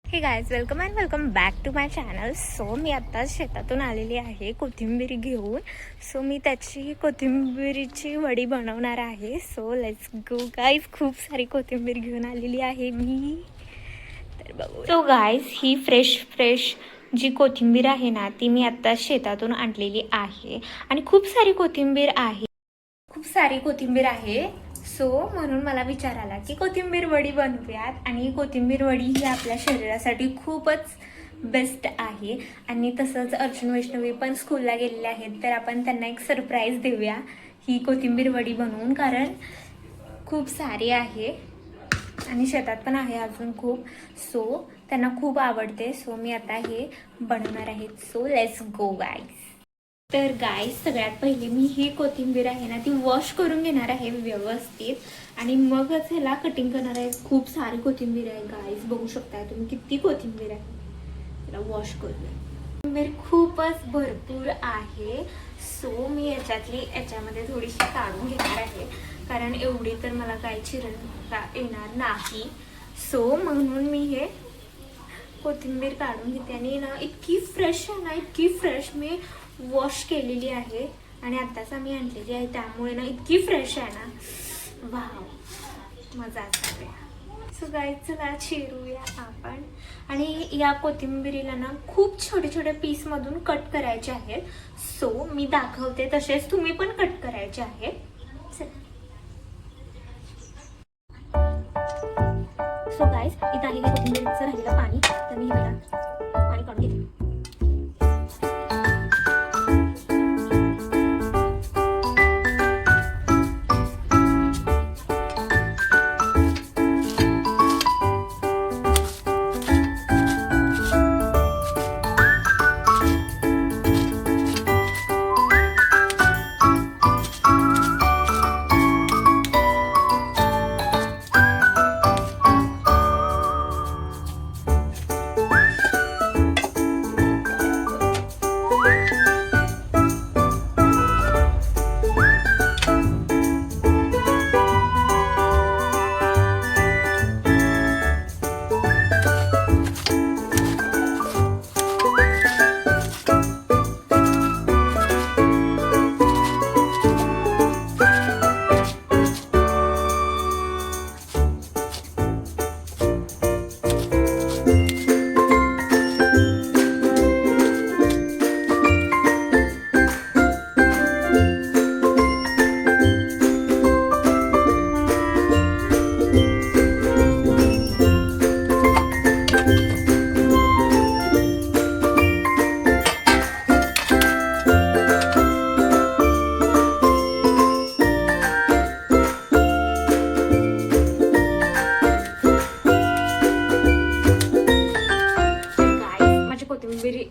हे guys welcome back to my channel. So मी आत्ताच शेतातून आलेली आहे कोथिंबीर घेऊन. सो मी त्याची कोथिंबीरीची वडी बनवणार आहे. So let's go guys. खूप सारी कोथिंबीर घेऊन आलेली आहे मी. तर बघू. सो गाईज ही फ्रेश जी कोथिंबीर आहे ना ती मी आत्ताच शेतातून आणलेली आहे आणि खूप सारी कोथिंबीर आहे. सो म्हणून मला विचार आला की कोथिंबीर वडी बनवूयात. आणि कोथिंबीर वडी ही आपल्या शरीरासाठी खूपच बेस्ट आहे. आणि तसंच अर्जुन वैष्णवी पण स्कूलला गेलेले आहेत, तर आपण त्यांना एक सरप्राईज देऊया ही कोथिंबीर वडी बनवून. कारण खूप सारी आहे आणि शेतात पण आहे अजून खूप. सो त्यांना खूप आवडते. सो मी आता हे बनवणार आहे. So let's go guys. तर गाईज सगळ्यात पहिले मी ही कोथिंबीर आहे ना ती वॉश करून घेणार आहे व्यवस्थित आणि मगच ह्याला कटिंग करणार आहे. खूप सारी कोथिंबीर आहे गाईज, बघू शकता तुम्ही किती कोथिंबीर आहे. त्याला वॉश करूया. कोथिंबीर खूपच भरपूर आहे. सो मी याच्यामध्ये थोडीशी काढून घेणार आहे कारण एवढी तर मला काही चिरता येणार नाही. सो म्हणून मी हे कोथिंबीर काढून घेते. आणि ना इतकी फ्रेश आहे ना, इतकी फ्रेश मी वॉश केलेली आहे आणि आत्ताच आम्ही आणलेली आहे, त्यामुळे ना इतकी फ्रेश आहे ना. वाव, मजा आहे. सो गाईज चला चिरूया आपण. आणि या कोथिंबीरीला ना खूप छोटे छोटे पीसमधून कट करायचे आहेत. सो मी दाखवते तसेच तुम्ही पण कट करायचे आहेत. सो गाईज इथं आहे कोथिंबीरचं राहिलेलं पाणी, तर मी पाणी काढून घेते.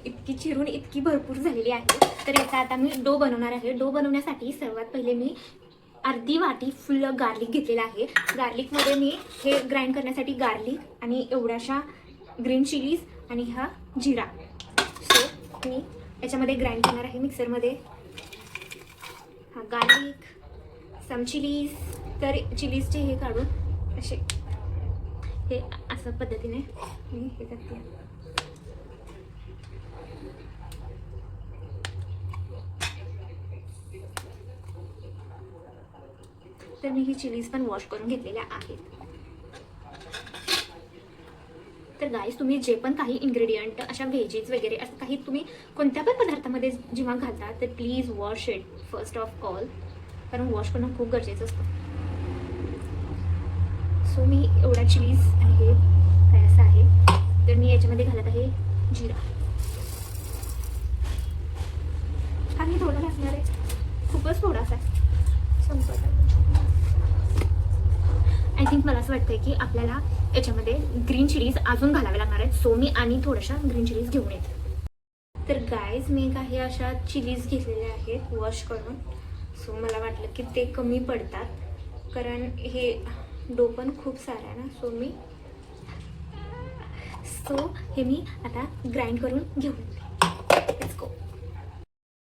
इतकी चिरून इतकी भरपूर झालेली आहे. तर याचा आता मी डो बनवणार आहे. डो बनवण्यासाठी सर्वात पहिले मी अर्धी वाटी फुल गार्लिक घेतलेला आहे. गार्लिकमध्ये मी हे ग्राइंड करण्यासाठी गार्लिक आणि एवढ्याशा ग्रीन चिलीज आणि हा जिरा. सो मी याच्यामध्ये ग्राइंड करणार आहे मिक्सरमध्ये. हा गार्लिक, सम चिलीज. तर चिलीजचे हे काढून असे हे असं पद्धतीने मी हे करते. तर मी ही चिलीज पण वॉश करून घेतलेल्या आहेत. तर गाईज तुम्ही जे पण काही इन्ग्रेडियंट अशा व्हेजीज वगैरे असं काही तुम्ही कोणत्या पण पदार्थामध्ये जेव्हा घालता तर please wash it first of all, कारण वॉश करणं खूप गरजेचं असतं. सो मी एवढा चिलीज आहे काय असं आहे. तर मी याच्यामध्ये घालत आहे जिरा. हा मी थोडा घालणार आहे, खूपच थोडासा संपत. आय थिंक मला असं वाटतंय की आपल्याला याच्यामध्ये ग्रीन चिलीज अजून घालावे लागणार आहेत. सो मी आणि थोड्याशा ग्रीन चिलीज घेऊन येते. तर गाईज मी काही अशा चिलीज घेतलेल्या आहेत वॉश करून. सो मला वाटलं की ते कमी पडतात कारण हे डो पण खूप सारा आहे ना. सो हे मी आता ग्राइंड करून घेऊन येते. Let's go.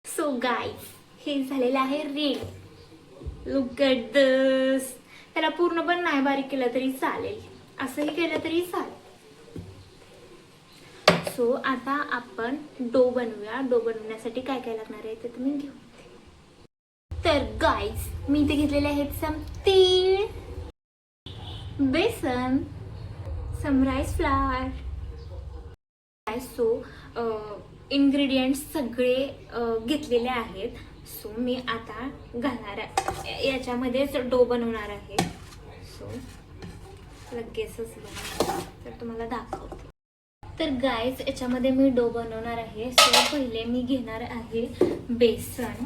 सो गाईज हे झालेलं आहे रेडी. लुक ॲट दिस. त्याला पूर्ण पण नाही बारीक केलं तरी चालेल, असंही केलं तरी चालेल. सो आता आपण डो बनवूया. डो बनवण्यासाठी काय काय लागणार आहे ते तुम्ही घेऊ. तर गाईस मी इथे घेतलेले आहेत सम तीळ, बेसन, सम राईस फ्लावर. सो इन्ग्रेडियंट्स सगळे घेतलेले आहेत. सो मी आता घालणार आहे याच्यामध्येच डो बनवणार आहे. सो लगेचच तर तुम्हाला दाखवते. तर गाईज याच्यामध्ये मी डो बनवणार आहे. सो पहिले मी घेणार आहे बेसन.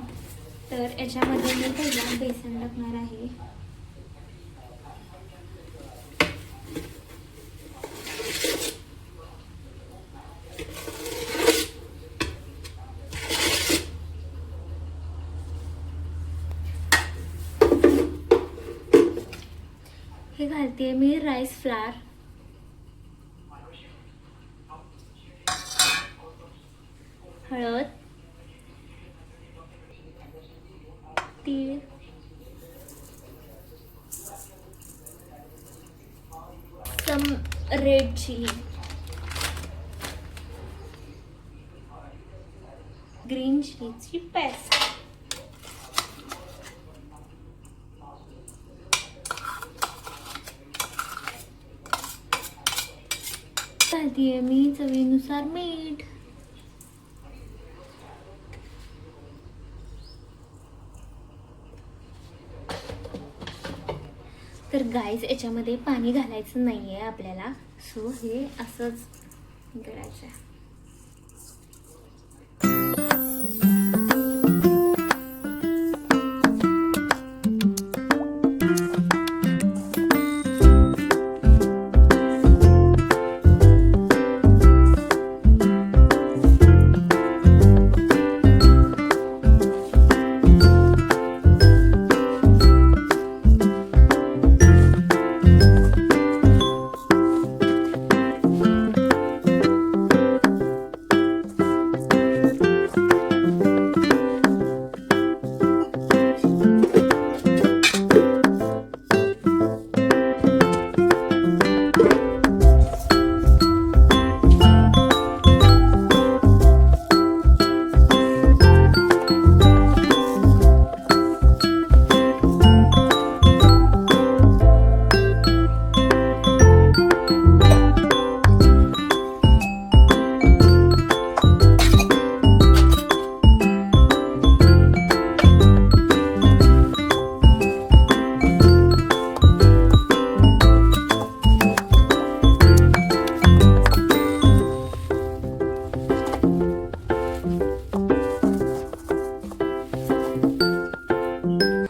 तर याच्यामध्ये मी पहिला बेसन टाकणार आहे. हे घालते मी राईस फ्लावर, हळद, तीळ, सम रेड चिली, ग्रीन चिलीची पेस्ट, घालतीये मी चवीनुसार मीठ. तर गाईज याच्यामध्ये पाणी घालायचं नाहीये आपल्याला. सो हे असंच करायचं आहे.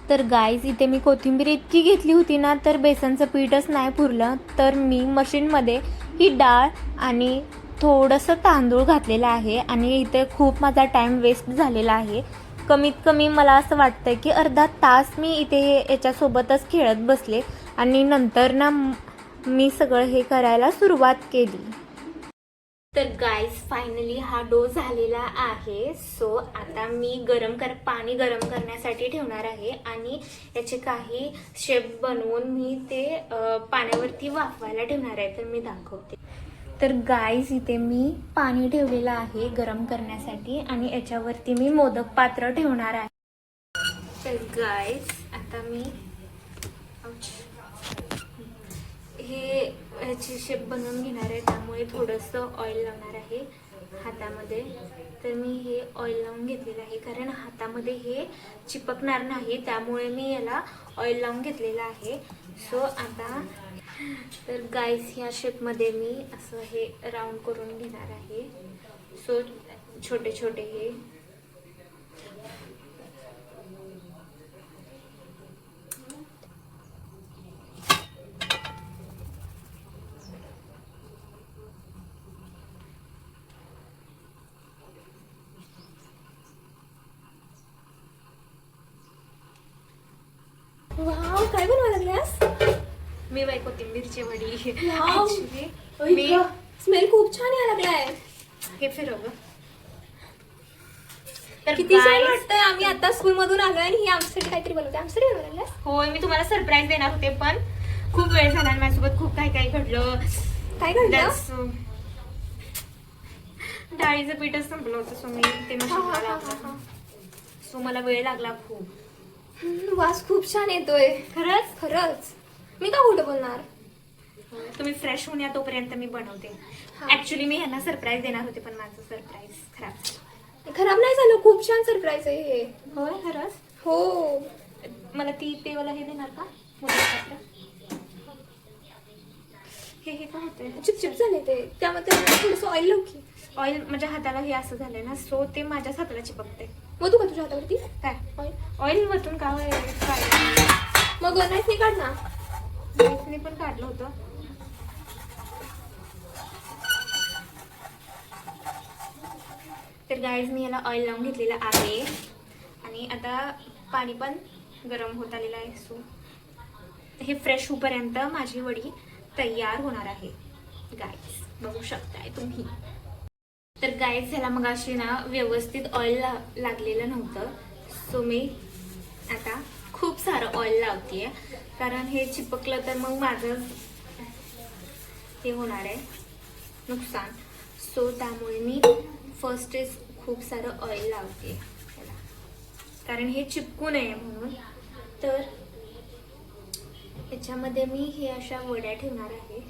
तर गाईज इथे मी कोथिंबीर इतकी घेतली होती ना, तर बेसनचं पीठच नाही पुरलं. तर मी मशीनमध्ये ही डाळ आणि थोडंसं तांदूळ घातलेलं आहे. आणि इथे खूप माझा टाईम वेस्ट झालेला आहे. कमीत कमी मला असं वाटतं की अर्धा तास मी इथे याच्यासोबतच खेळत बसले. आणि नंतर ना मी सगळं हे करायला सुरुवात केली. तर गाईज फायनली हा डो झालेला आहे. सो आता मी पाणी गरम करण्यासाठी ठेवणार आहे. आणि याचे काही शेप बनवून मी ते पाण्यावरती वाफवायला ठेवणार आहे. तर मी दाखवते. तर गाईज इथे मी पाणी ठेवलेलं आहे गरम करण्यासाठी. आणि याच्यावरती मी मोदक पात्र ठेवणार आहे. तर गाईज आता मी हे ह्याची शेप बनवून घेणार आहे. त्यामुळे थोडंसं ऑइल लावणार आहे हातामध्ये. तर मी हे ऑइल लावून घेतलेलं आहे कारण हातामध्ये हे चिपकणार नाही. त्यामुळे मी याला ऑइल लावून घेतलेलं आहे. सो आता तर गाईस ह्या शेपमध्ये मी असं हे राऊंड करून घेणार आहे. सो छोटे छोटे हे वाव, काय बनवायला लागल्यास? मी बाई कोथिंबीरची वडी. स्मेल खूप छान यायला लागलाय. हे फिरव. तर किती छान वाटतंय. आम्ही आता स्कूल मधून आलोय आणि ही आमच्यासाठी काहीतरी बनवते. आमच्यासाठी बनवायला लागल्यास? होय, मी तुम्हाला सरप्राईज देणार होते पण खूप वेळ झाला आणि माझ्यासोबत खूप काही काही घडलं. काय घडलं? डाळीचं पीठच संपलं होतं सो मी ते मशीनला लावलं. सो मला वेळ लागला खूप. वास खूप छान येतोय. खरंच खरंच मी का खोटं बोलणार. तुम्ही फ्रेश होऊन या तोपर्यंत मी बनवते. हा. ऍक्च्युली मी ह्यांना सरप्राईज देणार होते पण माझं सरप्राईज खराब झालं. खराब नाही झालं. खूप छान सरप्राईज आहे हे. होय खरंच. हो. मला ते वाला हे देणार का मोदकातलं? हे का होतंय चिपचिप झाले ते. त्यामध्ये थोडंसं ऑइल लावू की. ऑइल माझ्या हाताला हे असं झालंय ना सो ते माझ्याच हाताला चिपकते. मग तू का तुझ्या हातावरती काय ऑइल. ऑइल वरतून का मग नाही काढ ना. मी पण काढलं होतं. तर गाईज मी याला ऑइल लावून घेतलेलं आहे आणि आता पाणी पण गरम होत आलेलं आहे. सो हे फ्रेश होईपर्यंत माझी वडी तयार होणार आहे. गाईज बघू शकताय तुम्ही. तर गाईज ह्याला मग अशी ना व्यवस्थित ऑइल लागलेलं नव्हतं सो मी आता खूप सारं ऑइल लावतेय कारण हे चिपकलं तर मग माझं हे होणार आहे नुकसान. सो त्यामुळे मी फर्स्ट इज खूप सारं ऑइल लावते ह्याला कारण हे चिपकू नये म्हणून. तर याच्यामध्ये मी हे अशा वड्या ठेवणार आहे.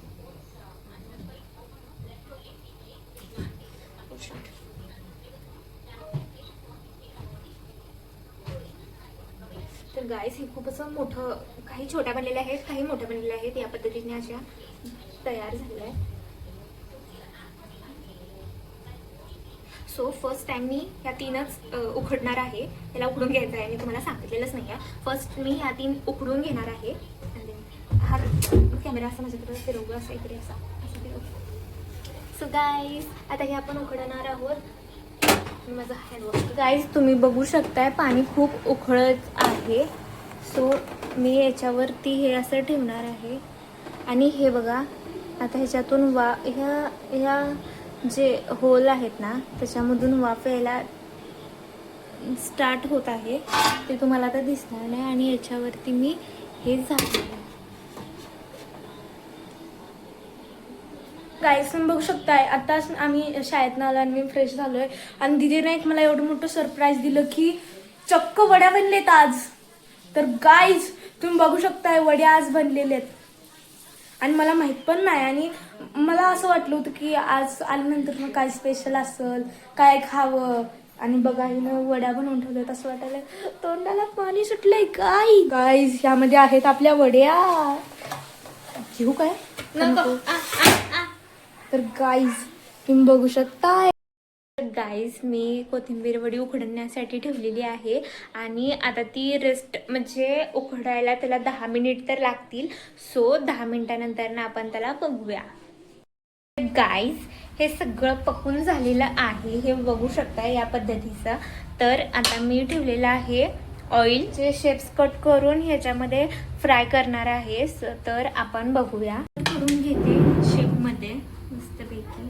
तर गाईस हे खूप असं मोठं, काही छोट्या बनलेल्या आहेत काही मोठ्या बनलेल्या आहेत. या पद्धतीने अशा तयार झालेल्या आहेत. सो फर्स्ट टाइम मी ह्या तीनच उकडणार आहे. त्याला उकडून घ्यायचं आहे. मी तुम्हाला सांगितलेलंच नाही आहे. फर्स्ट मी ह्या तीन उकडून घेणार आहे. हा कॅमेरा असा माझ्याकडे फिरवलं असं इकडे असा असं फिरवलं. सो गाईज आता हे आपण उकडणार आहोत. माझा हँडवॉश. गाईज तुम्ही बघू शकताय पाणी खूप उकळत आहे. सो मी याच्यावरती हे असं ठेवणार आहे आणि हे बघा आता ह्याच्यातून ह्या जे होल आहेत ना त्याच्यामधून वाफ यायला स्टार्ट होत आहे. ते तुम्हाला आता दिसणार नाही आणि याच्यावरती मी हे झाकणार. गाईस तुम्ही बघू शकताय आताच आम्ही शाळेतनं आलो आणि मी फ्रेश झालोय आणि दिदीने एक मला एवढं मोठं सरप्राईज दिलं की चक्क वड्या बनलेत आज. तर गाईज तुम्ही बघू शकताय वड्या आज बनलेल्या आहेत आणि मला माहित पण नाही आणि मला असं वाटलं होतं की आज आल्यानंतर मग काय स्पेशल असेल काय खावं आणि बघा हिनं वड्या बनवून ठेवल्यात असं वाटायला तोंडाला पाणी सुटलंय. गाईज यामध्ये आहेत आपल्या वड्या. घेऊ काय नको. तर गाईज तुम्ही बघू शकताय. गाईज मी कोथिंबीर वडी उकडण्यासाठी ठेवलेली आहे आणि आता ती रेस्ट म्हणजे उकडायला त्याला 10 मिनिट तर लागतील. सो 10 मिनिटानंतर ना आपण त्याला बघूया. गाईज हे सगळं पकून झालेलं आहे. हे बघू शकता या पद्धतीचं. तर आता मी ठेवलेलं आहे ऑइल जे शेप्स कट करून ह्याच्यामध्ये फ्राय करणार आहे. तर आपण बघूया. करून घेते शेपमध्ये मस्तपैकी.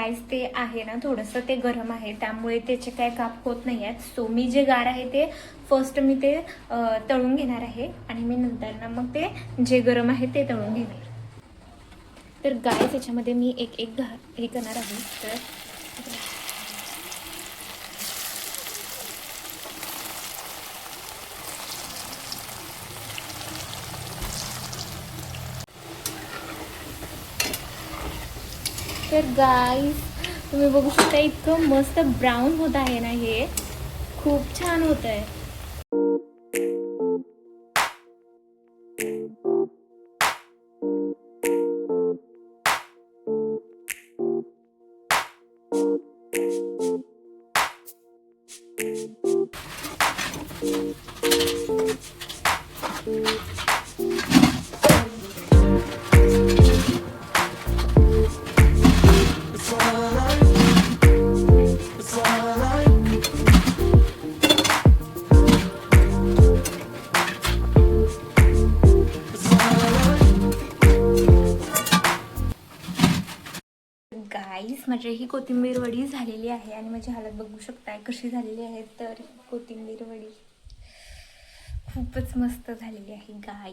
गाईस ते आहे ना थोडंसं ते गरम आहे, त्यामुळे त्याचे काय काप होत नाही आहेत. सो मी जे गार आहे ते फर्स्ट मी ते तळून घेणार आहे आणि मी नंतर ना मग ते जे गरम आहे ते तळून घेणार. तर गाईस याच्यामध्ये मी एक एक हे करणार आहे. तर तर गाईस तुम्ही बघू शकता इतकं मस्त ब्राऊन होत आहे ना, हे खूप छान होत आहे. गाईस माझी ही कोथिंबीर वडी झालेली आहे आणि माझी हालत बघू शकताय कशी झालेली आहे. तर कोथिंबीर वडी खूपच मस्त झालेली आहे गाय.